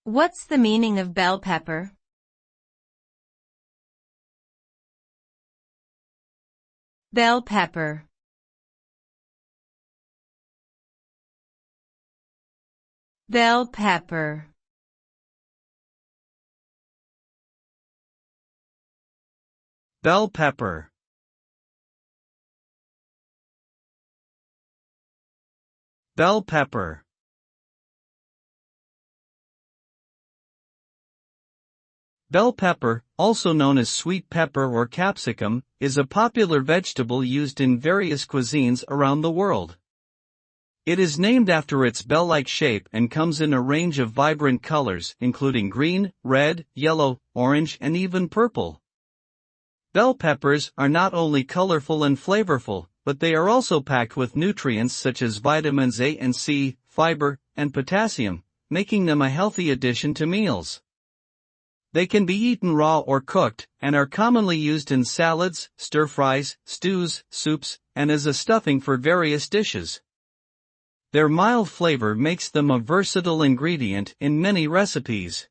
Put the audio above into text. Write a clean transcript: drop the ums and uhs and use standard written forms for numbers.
What's the meaning of bell pepper? Bell pepper. Bell pepper. Bell pepper. Bell pepper. Bell pepper, also known as sweet pepper or capsicum, is a popular vegetable used in various cuisines around the world. It is named after its bell-like shape and comes in a range of vibrant colors, including green, red, yellow, orange, and even purple. Bell peppers are not only colorful and flavorful, but they are also packed with nutrients such as vitamins A and C, fiber, and potassium, making them a healthy addition to meals. They can be eaten raw or cooked, and are commonly used in salads, stir-fries, stews, soups, and as a stuffing for various dishes. Their mild flavor makes them a versatile ingredient in many recipes.